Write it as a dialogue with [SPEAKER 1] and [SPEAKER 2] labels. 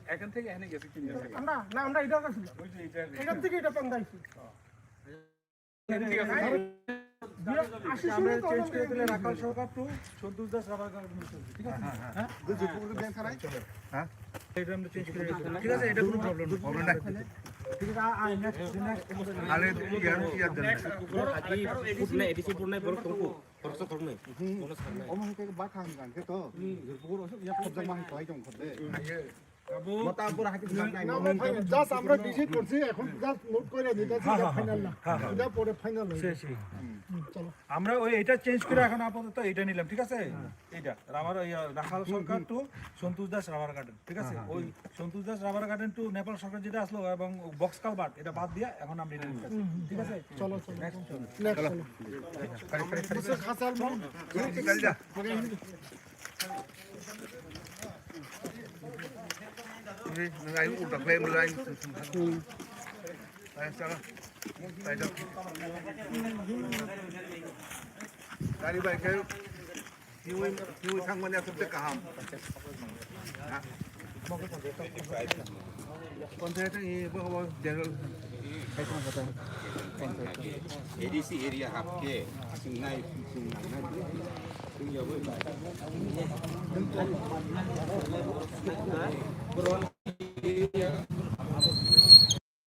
[SPEAKER 1] এখান থেকে এখানে গেছি
[SPEAKER 2] আমরা এটা কাছে এখান থেকে এটা পান্দাইছি রাখাল Sarkar to Santosh Das rubber garden ঠিক আছে হ্যাঁ এটা আমরা চেঞ্জ করে ঠিক আছে এটা কোনো প্রবলেম নাই ঠিক আছে আই নেক্সট আলে ইয়ার দেন ফুটনে এডিসি ফুটনে বড় টঙ্কু খরচ করনে কোনো সার নাই ওমন কে বা খান গান কে তো বড় ইয়া খবজা মান কই জং খদে মতা পুরো হাকি নাই জাস্ট আমরা ডিসাইড করছি এখন জাস্ট নোট করে দিতেছি এটা ফাইনাল না এটা পরে ফাইনাল হবে চলো আমরা ওই এটা চেঞ্জ করে এখন আপাতত এটা নিলাম ঠিক আছে এইটা rubber Rakhal Sarkar to Santosh Das rubber garden ঠিক আছে ওই Santosh Das rubber garden to Nepal Sarkar যেটা আসলো এবং বক্স কালভার্ট এটা বাদ দিয়া এখন আমরা এটা নিলাম ঠিক আছে চলো নেক্সট চলো নেক্সট খাসাল মন চল যা
[SPEAKER 3] Ngày uống cà phê một lần. Đây sao đâu? Đây đâu? Đây đi vậy cái như thằng bên em không biết cả hầm. Con thế thì bữa hôm giờ
[SPEAKER 4] ADC area hạp kê chừng này chừng nặng này chừng giờ với